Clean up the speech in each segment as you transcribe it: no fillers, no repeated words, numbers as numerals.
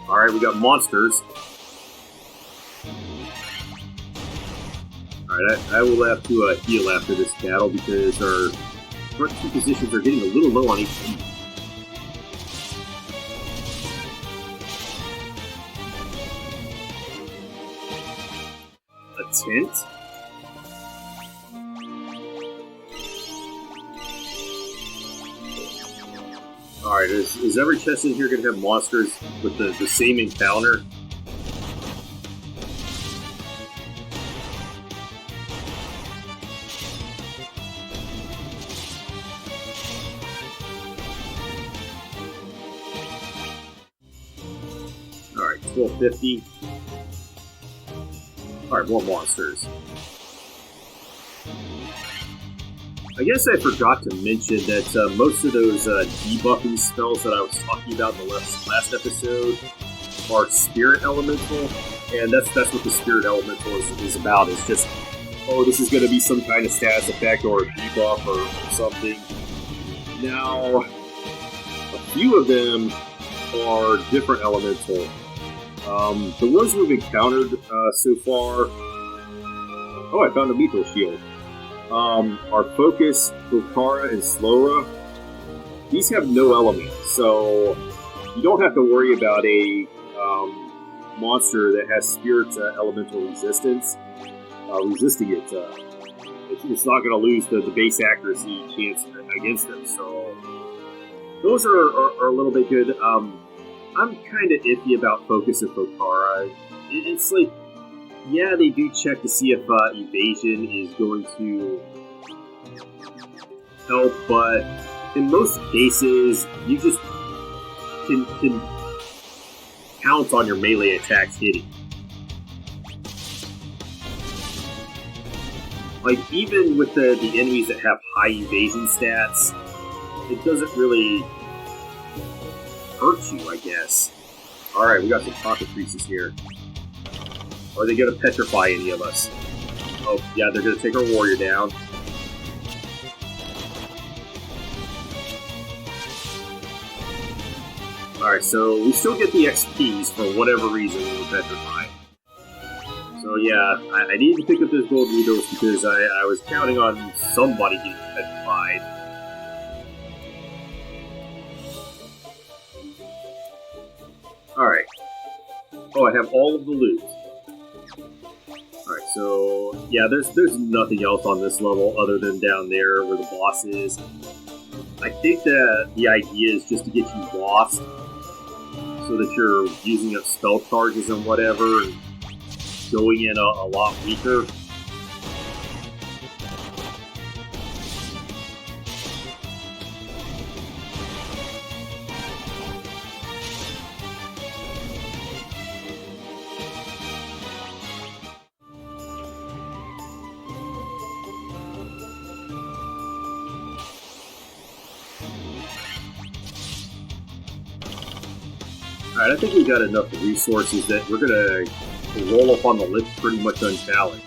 Alright, we got monsters. Alright, I will have to heal after this battle because our front two positions are getting a little low on HP. A tent? Alright, is every chest in here going to have monsters with the same encounter? Alright, 1250. Alright, more monsters. I guess I forgot to mention that most of those debuffing spells that I was talking about in the last episode are Spirit Elemental, and that's what the Spirit Elemental is about. It's just, oh, this is going to be some kind of status effect or a debuff or something. Now, a few of them are different elemental. The ones we've encountered so far... Oh, I found a Mythos Shield. Our Focus, Volcara, and Slora, these have no element, so you don't have to worry about a monster that has Spirit Elemental resistance resisting it. It's not going to lose the base accuracy chance against them, so those are a little bit good. I'm kind of iffy about Focus and Volcara. It's like, yeah, they do check to see if evasion is going to help, but in most cases, you just can count on your melee attacks hitting. Like, even with the enemies that have high evasion stats, it doesn't really hurt you, I guess. Alright, we got some pocket creases here. Are they going to petrify any of us? Oh, yeah, they're going to take our warrior down. Alright, so we still get the XPs for whatever reason when we petrify. So yeah, I needed to pick up those gold Mythos because I was counting on somebody getting petrified. Alright. Oh, I have all of the loot. Alright, so yeah, there's nothing else on this level other than down there where the boss is. I think that the idea is just to get you lost so that you're using up spell charges and whatever, and going in a lot weaker. Alright, I think we got enough resources that we're gonna roll up on the Lich pretty much unchallenged.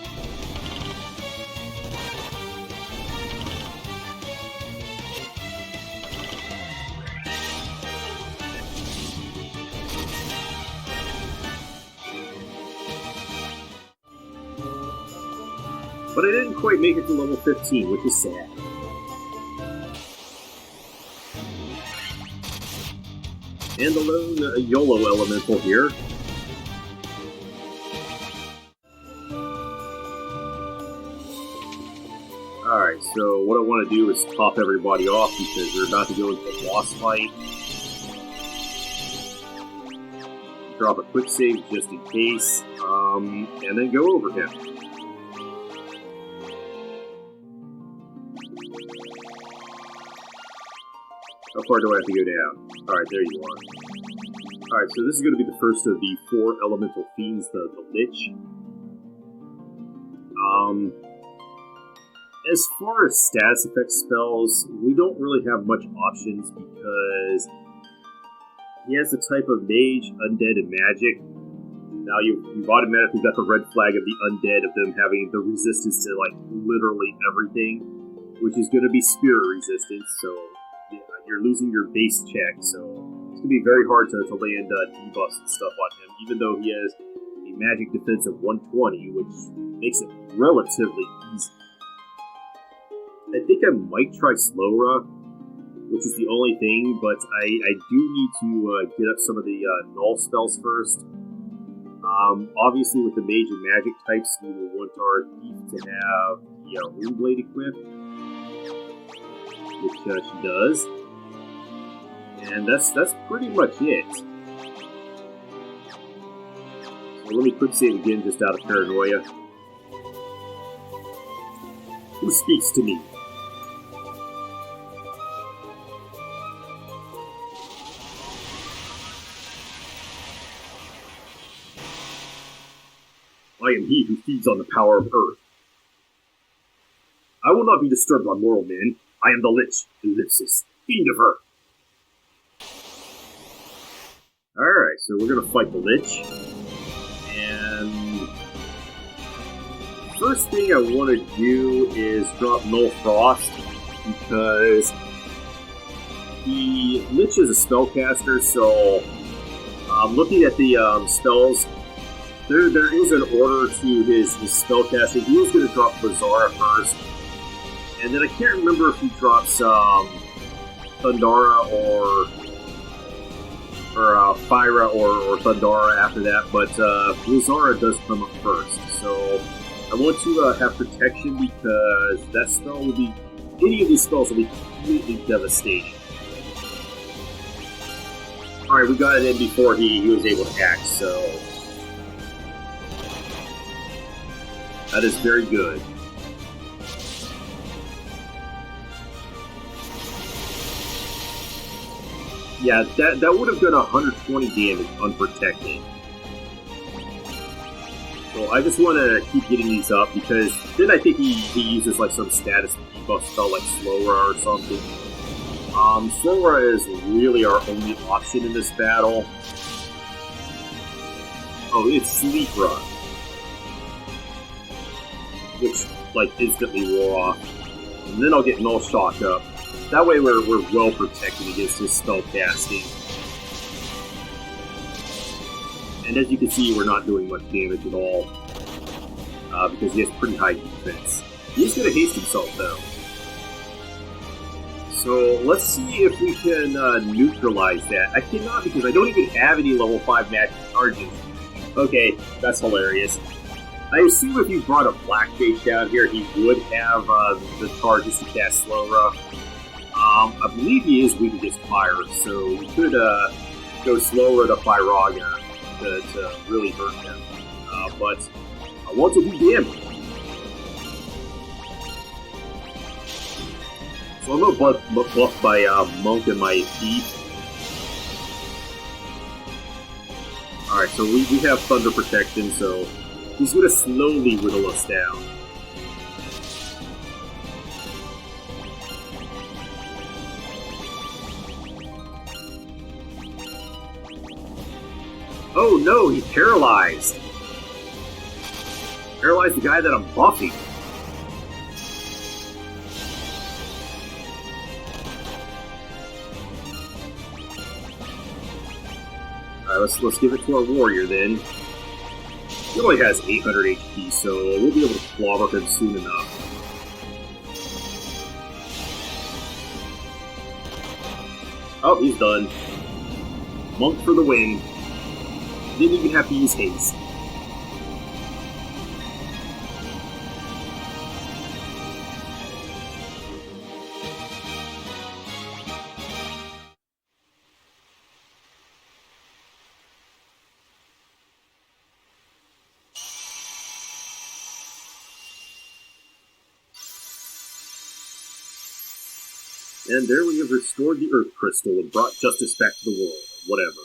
But I didn't quite make it to level 15, which is sad. And the lone YOLO elemental here. Alright, so what I want to do is top everybody off because we're about to go into a boss fight. Drop a quick save just in case, and then go over him. How far do I have to go down? Alright, there you are. Alright, so this is going to be the first of the 4 elemental fiends, the Lich. As far as status effect spells, we don't really have much options because he has the type of mage, undead, and magic. Now you've automatically got the red flag of the undead, of them having the resistance to like literally everything, which is going to be spirit resistance, so yeah, you're losing your base check, so It's going to be very hard to land debuffs and stuff on him, even though he has a magic defense of 120, which makes it relatively easy. I think I might try Slowra, which is the only thing, but I do need to get up some of the null spells first. Obviously, with the mage and magic types, we will want our thief to have the Rune Blade equipped, which she does. And that's pretty much it. So let me quick save again, just out of paranoia. Who speaks to me? I am he who feeds on the power of earth. I will not be disturbed by mortal men. I am the Lich, Ellipsis, fiend of earth. Alright, so we're gonna fight the Lich. And first thing I want to do is drop Null Frost, because the Lich is a spellcaster, so looking at the spells, there is an order to his spellcasting. He was going to drop Bazara first, and then I can't remember if he drops Thundara or Fyra or Thundara after that, but Bazara does come up first. So I want to have protection, because that spell will be, any of these spells will be completely devastating. Alright, we got it in before he was able to act, so that is very good. Yeah, that would have done 120 damage unprotected. So I just want to keep getting these up, because then I think he uses like some status debuff spell like Slowra or something. Slowra is really our only option in this battle. Oh, it's Sleep Run, which like instantly wore off, and then I'll get Null Shock up. That way we're well protected against his spell casting. And as you can see, we're not doing much damage at all, because he has pretty high defense. He's going to haste himself though. So let's see if we can neutralize that. I cannot, because I don't even have any level 5 magic charges. Okay, that's hilarious. I assume if you brought a Black Mage down here, he would have the charges to cast Slowra. I believe he is weak against fire, so we could go Slowra to Fyraga to really hurt him. But I want to do damage. So I'm going to buff my Monk and my Thief. Alright, so we have Thunder Protection, so he's going to slowly whittle us down. Oh no, he's paralyzed! Paralyzed the guy that I'm buffing. Alright, let's give it to our warrior then. He only has 800 HP, so we'll be able to clobber him soon enough. Oh, he's done. Monk for the win. Didn't even have to use haste. And there we have restored the Earth Crystal and brought justice back to the world. Whatever.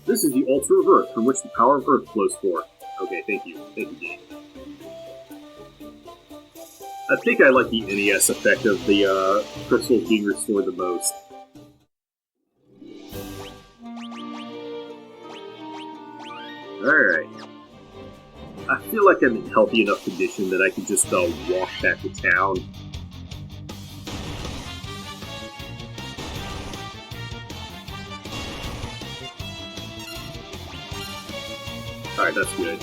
This is the altar of Earth, from which the power of Earth flows forth. Okay, thank you. Thank you, game. I think I like the NES effect of the crystals being restored the most. Alright. I feel like I'm in healthy enough condition that I can just walk back to town. Alright, that's good.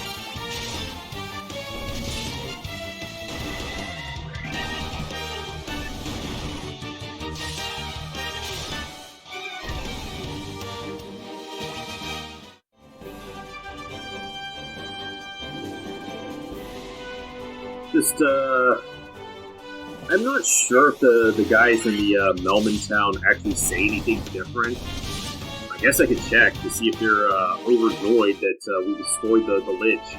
Just, I'm not sure if the guys in the Melman town actually say anything different. I guess I could check to see if they're overjoyed that we destroyed the Lich.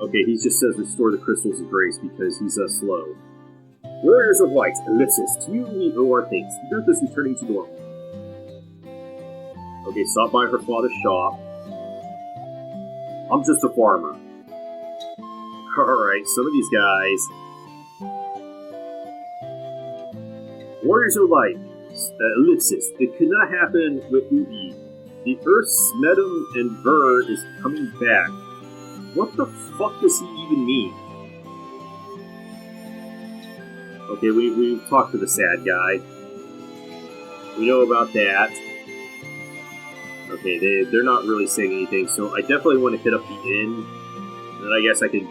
Okay, he just says restore the crystals of grace because he's slow. Warriors of Light, Ellipsis, to you we owe our thanks. The earth is returning to normal. Okay, stop by her father's shop. I'm just a farmer. Alright, some of these guys... Warriors of Light, Ellipsis, it could not happen with Ubi. The Earth's Smedum and Vern is coming back. What the fuck does he even mean? Okay, we've talked to the sad guy. We know about that. Okay, they're not really saying anything, so I definitely want to hit up the inn. And then I guess I can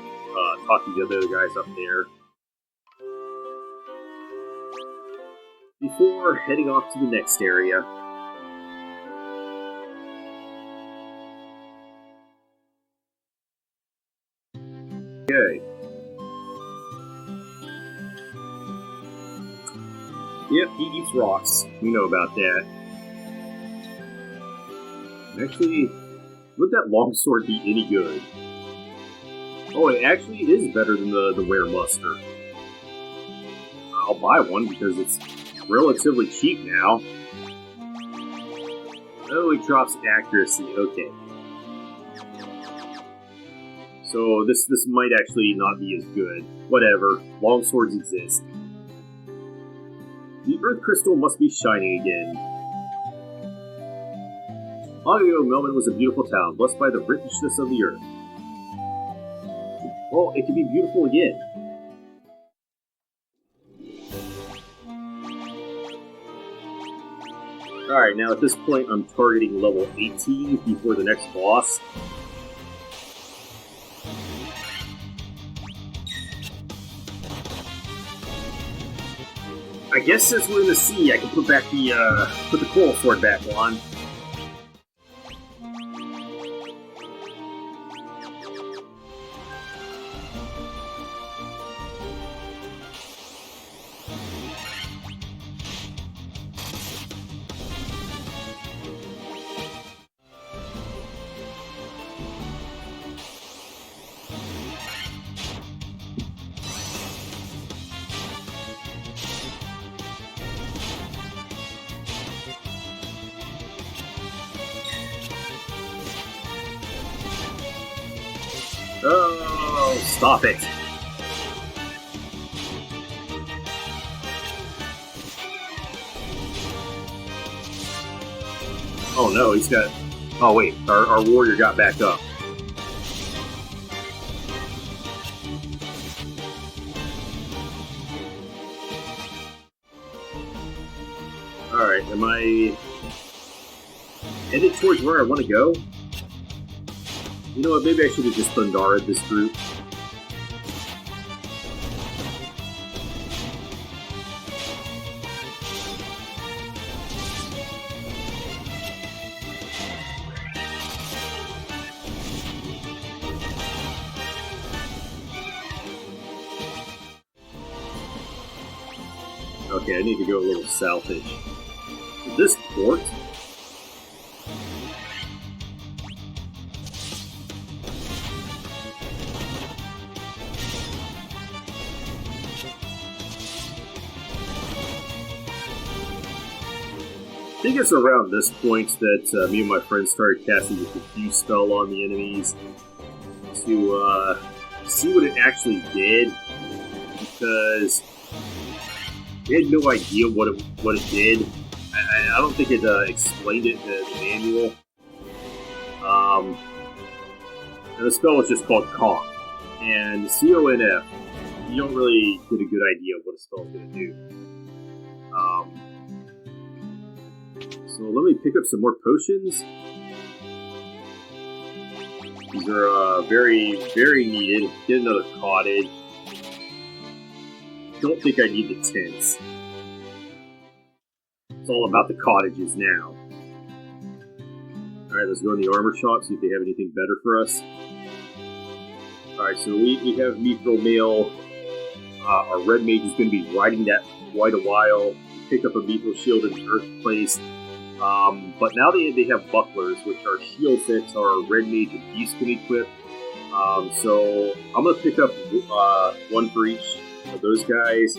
talk to the other guys up there. Before heading off to the next area. Okay. Yep, he eats rocks. We know about that. Actually, would that longsword be any good? Oh, it actually is better than the Weremuster. I'll buy one because it's relatively cheap now. Oh, it drops accuracy. Okay. So this might actually not be as good. Whatever. Longswords exist. The Earth Crystal must be shining again. Long ago, Melman was a beautiful town, blessed by the richness of the earth. Well, it can be beautiful again. Alright, now at this point I'm targeting level 18 before the next boss. I guess since we're in the sea, I can put back put the coral sword back on. Oh, stop it. Oh no, he's got... Oh wait, our warrior got back up. Alright, am I headed towards where I want to go? You know what, maybe I should have just Thundara'd this group. Okay, I need to go a little southish. Is this port? I think it's around this point that me and my friends started casting the Confuse spell on the enemies to see what it actually did, because we had no idea what it did. I don't think it explained it in the manual. And the spell was just called Conf. And CONF, you don't really get a good idea of what a spell is going to do. So let me pick up some more potions. These are very, very needed. Get another cottage. Don't think I need the tents. It's all about the cottages now. Alright, let's go in the armor shop, see if they have anything better for us. Alright, so we have Mithril Mail. Our red mage is going to be riding that for quite a while. We picked up a Mithril Shield in the Earth Place. But now they have bucklers, which are shields that our red mage and beast can equip. So I'm going to pick up one for each of those guys,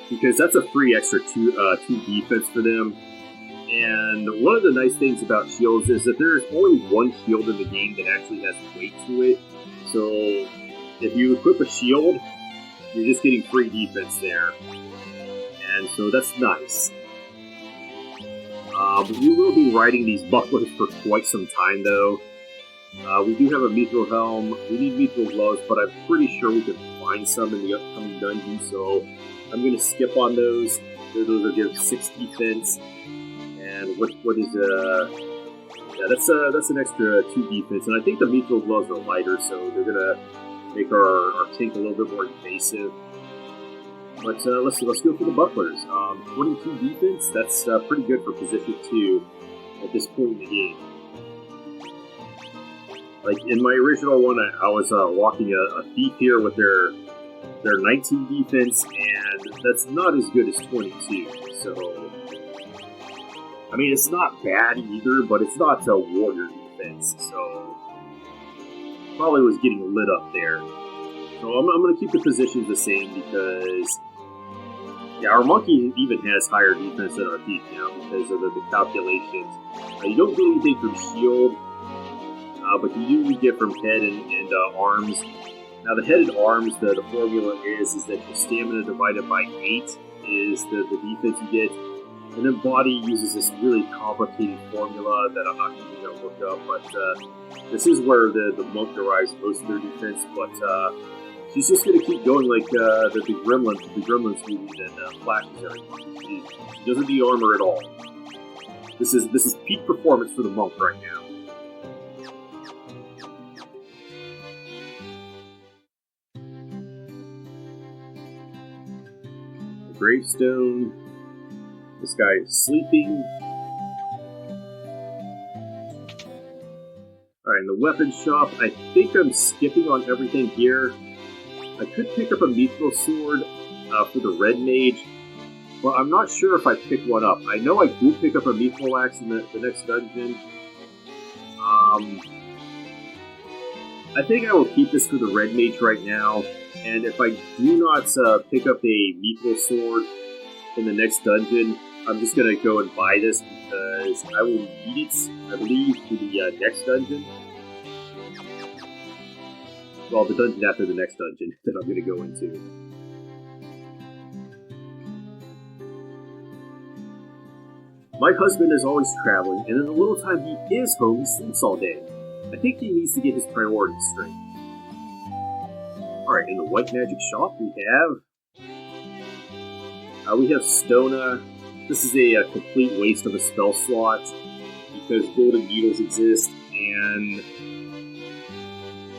because that's a free extra two defense for them. And one of the nice things about shields is that there's only one shield in the game that actually has weight to it. So if you equip a shield, you're just getting free defense there. And so that's nice. We will be riding these bucklers for quite some time, though. We do have a Mithril Helm. We need Mithril Gloves, but I'm pretty sure we can find some in the upcoming dungeon, so I'm going to skip on those. Those will give 6 defense. And what is yeah, that's an extra 2 defense. And I think the Mithril Gloves are lighter, so they're going to make our tank a little bit more evasive. But let's go for the bucklers. 22 defense, that's pretty good for position 2 at this point in the game. Like in my original one, I was walking a thief here with their 19 defense, and that's not as good as 22. So, I mean, it's not bad either, but it's not a warrior defense. So, probably was getting lit up there. So I'm going to keep the positions the same because, yeah, our monkey even has higher defense than our thief now because of the calculations. You don't get anything from shield, but you do get from head and arms. Now the head and arms, the formula is that your stamina divided by 8 is the defense you get. And then body uses this really complicated formula that I'm not even going to look up, but this is where the monk derives most of their defense, but she's just going to keep going like the Gremlins movie that flashes everyone. She doesn't need armor at all. This is peak performance for the monk right now. The gravestone. This guy is sleeping. Alright, in the weapon shop, I think I'm skipping on everything here. I could pick up a Mithril Sword for the Red Mage, but I'm not sure if I pick one up. I know I do pick up a Mithril Axe in the next dungeon. I think I will keep this for the Red Mage right now, and if I do not pick up a Mithril Sword in the next dungeon, I'm just going to go and buy this because I will need it, I believe, for the next dungeon. Well, the dungeon after the next dungeon that I'm going to go into. My husband is always traveling, and in the little time he is home, he sleeps all day. I think he needs to get his priorities straight. Alright, in the white magic shop we have Stona. This is a complete waste of a spell slot because golden needles exist, and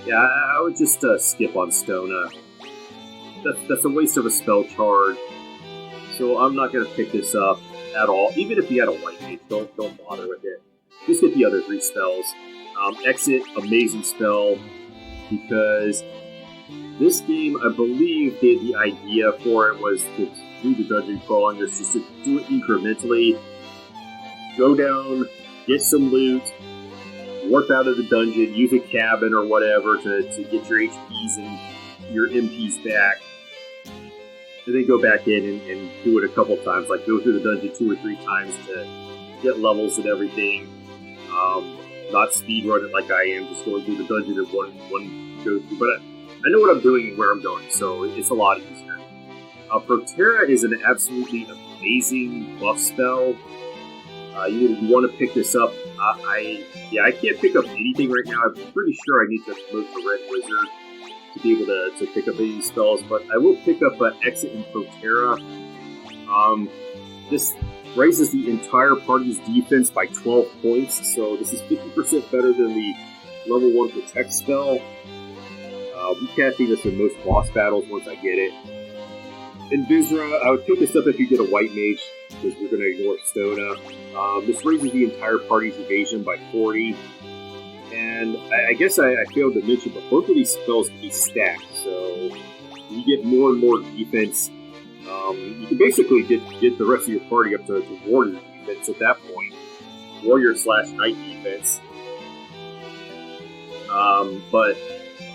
yeah, I would just skip on Stona. That's a waste of a spell charge, so I'm not going to pick this up at all. Even if you had a white mage, don't bother with it. Just get the other 3 spells. Exit, amazing spell, because this game, I believe, the idea for it was to do the dungeon crawling, just to do it incrementally. Go down, get some loot, warp out of the dungeon, use a cabin or whatever to get your HPs and your MPs back. And then go back in and do it a couple times, like go through the dungeon 2 or 3 times to get levels and everything. Not speedrun it like I am, just going through the dungeon in one go through. But I know what I'm doing and where I'm going, so it's a lot easier. Protera is an absolutely amazing buff spell. You want to pick this up. I can't pick up anything right now. I'm pretty sure I need to promote the Red Wizard to be able to pick up any of these spells, but I will pick up Exit and Protera. raises the entire party's defense by 12 points, so this is 50% better than the level 1 Protect spell. I'll be casting this in most boss battles once I get it. In Visra, I would pick this up if you get a White Mage, because we're going to ignore Stona. This raises the entire party's evasion by 40. And I guess I failed to mention, but both of these spells can be stacked, so you get more and more defense. You can basically get the rest of your party up to Warrior defense at that point. Warrior/Knight defense. But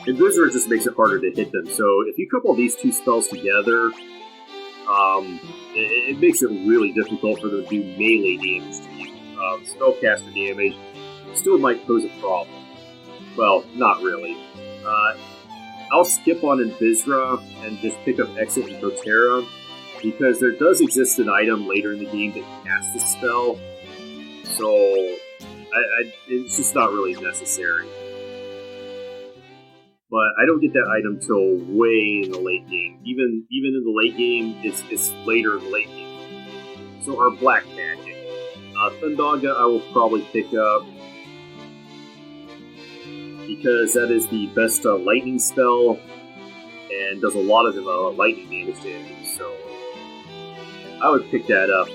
Invisor just makes it harder to hit them. So if you couple these two spells together, it makes it really difficult for them to do melee damage to you. Spellcaster damage still might pose a problem. Well, not really. I'll skip on Invisra and just pick up Exit and Protera, because there does exist an item later in the game that casts the spell, so it's just not really necessary. But I don't get that item till way in the late game. Even in the late game, it's later in the late game. So our Black Magic. Thundaga I will probably pick up, because that is the best lightning spell, and does a lot of lightning damage to enemies, so I would pick that up.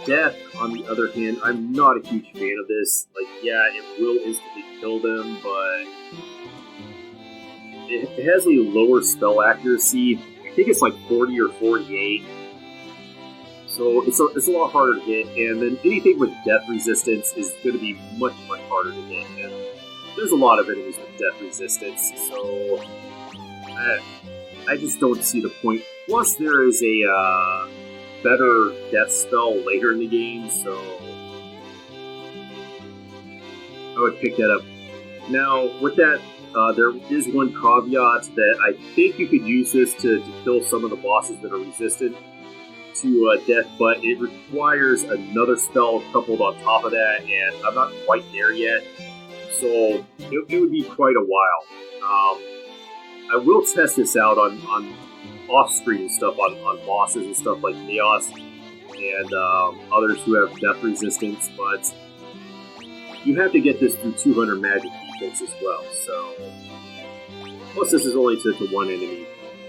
Death, on the other hand, I'm not a huge fan of this. Like, yeah, it will instantly kill them, but it has a lower spell accuracy. I think it's like 40 or 48. So it's a lot harder to hit, and then anything with death resistance is going to be much, much harder to hit. And there's a lot of enemies with death resistance, so I just don't see the point. Plus, there is a better death spell later in the game, so I would pick that up. Now, with that, there is one caveat that I think you could use this to kill some of the bosses that are resistant to death, but it requires another spell coupled on top of that, and I'm not quite there yet, so it would be quite a while. I will test this out on off-screen stuff, on bosses and stuff like Chaos and others who have death resistance, but you have to get this through 200 magic defense as well, so plus this is only to one enemy.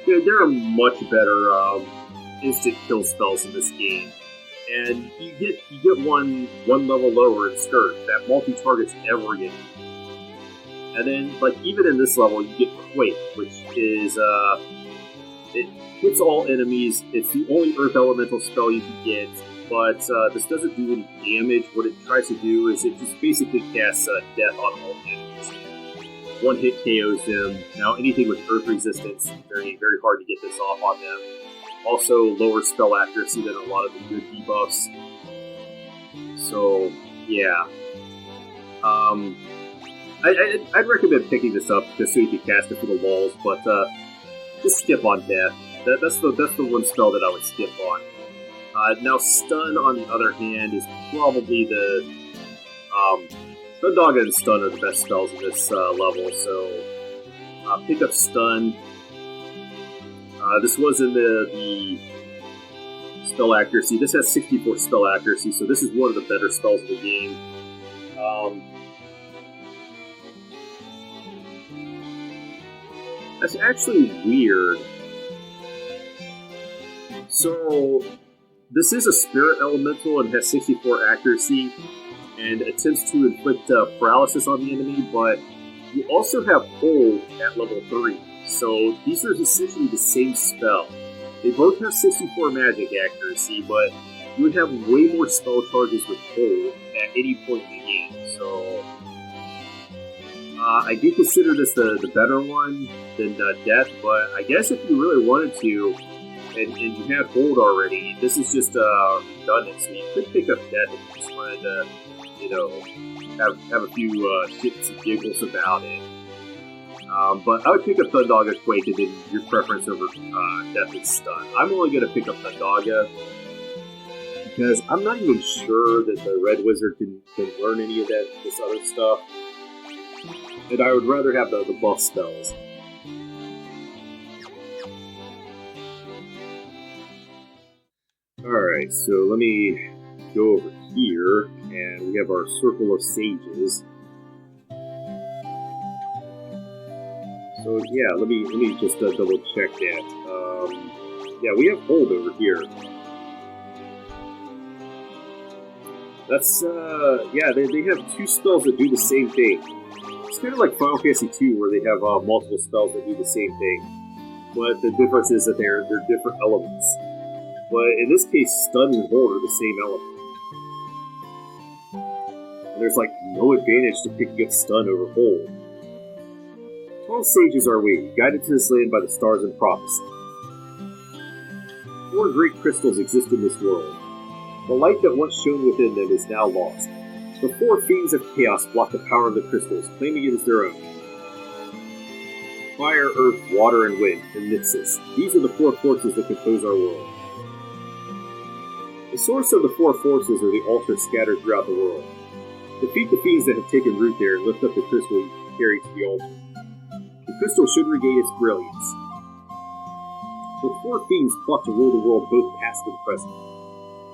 There are much better instant kill spells in this game, and you get one level lower in Skirt that multi-targets every enemy. And then, like, even in this level, you get Quake, which is it hits all enemies. It's the only Earth Elemental spell you can get, but this doesn't do any damage. What it tries to do is it just basically casts death on all enemies. One hit KOs them. Now, anything with Earth resistance, very, very hard to get this off on them. Also, lower spell accuracy than a lot of the good debuffs. So, yeah. I'd recommend picking this up just so you can cast it for the walls, but just skip on death. That's the one spell that I would skip on. Now, Stun, on the other hand, is probably the Thundaga and Stun are the best spells in this level, so pick up Stun. This was in the spell accuracy. This has 64 spell accuracy, so this is one of the better spells of the game. That's actually weird. So, this is a Spirit Elemental and has 64 accuracy, and attempts to inflict paralysis on the enemy, but you also have Hold at level 3. So, these are essentially the same spell. They both have 64 magic accuracy, but you would have way more spell charges with Hold at any point in the game. So, I do consider this the better one than Death, but I guess if you really wanted to, and you have Hold already, this is just redundant, so you could pick up Death if you just wanted to, have a few shits and giggles about it. But I would pick up Thundaga Quake and then your preference over Death and Stun. I'm only going to pick up Thundaga because I'm not even sure that the Red Wizard can learn any of this other stuff. And I would rather have the buff spells. Alright, so let me go over here, and we have our circle of sages. So yeah, let me just double check that. Yeah, we have hold over here. That's yeah, they have two spells that do the same thing. It's kind of like Final Fantasy II, where they have multiple spells that do the same thing. But the difference is that they're different elements. But in this case, stun and hold are the same element. And there's like no advantage to picking up stun over hold. 12 sages are we, guided to this land by the stars and prophecy. 4 great crystals exist in this world. The light that once shone within them is now lost. The 4 fiends of chaos block the power of the crystals, claiming it as their own. Fire, earth, water, and wind, ellipsis. These are the 4 forces that compose our world. The source of the 4 forces are the altars scattered throughout the world. Defeat the fiends that have taken root there and lift up the crystal carried to the altar. The crystal should regain its brilliance. The 4 fiends plot to rule the world both past and present.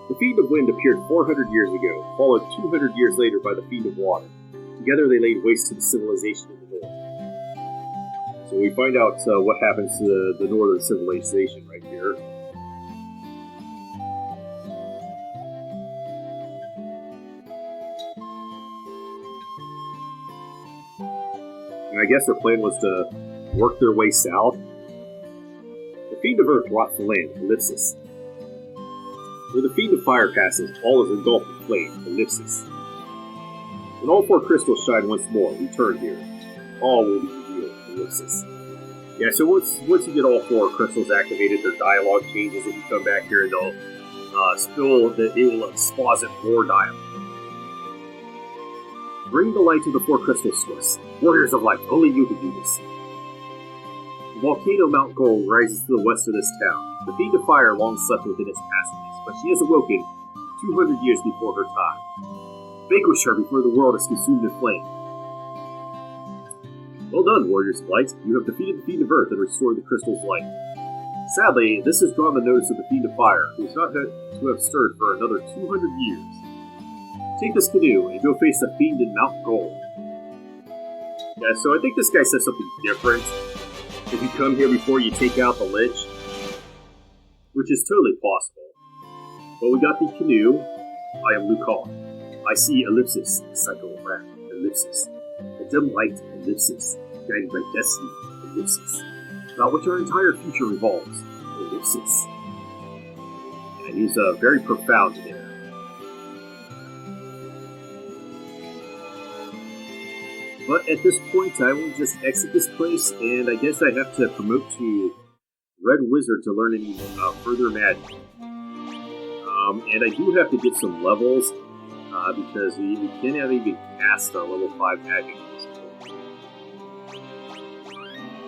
The Fiend of Wind appeared 400 years ago, followed 200 years later by the Fiend of Water. Together they laid waste to the civilization of the North. So we find out what happens to the Northern civilization right here. And I guess their plan was to work their way south. The Fiend of Earth rots the land, ellipsis. Where the Fiend of Fire passes, all is engulfed in flame, ellipsis. When all 4 crystals shine once more, return here. All will be revealed, ellipsis. Yeah, so once you get all 4 crystals activated, their dialogue changes, and you come back here and they will exposit more dialogue. Bring the light to the 4 crystal source. Warriors of light, only you can do this. The volcano Mount Gold rises to the west of this town. The Fiend of Fire long slept within its passages, but she has awoken 200 years before her time. Vanquish her before the world is consumed in flame. Well done, Warriors of Light. You have defeated the Fiend of Earth and restored the crystal's light. Sadly, this has drawn the notice of the Fiend of Fire, who is not to have stirred for another 200 years. Take this canoe and go face the Fiend in Mount Gold. Yeah, so I think this guy says something different. If you come here before you take out the Lich, which is totally possible. But we got the canoe. I am Lucan. I see ellipsis, psychograph, ellipsis. A dim light, ellipsis, guided by destiny, ellipsis. About which our entire future revolves, ellipsis. And he's very profound there. But at this point, I will just exit this place, and I guess I have to promote to Red Wizard to learn any further magic. And I do have to get some levels, because we cannot even cast level 5 magic.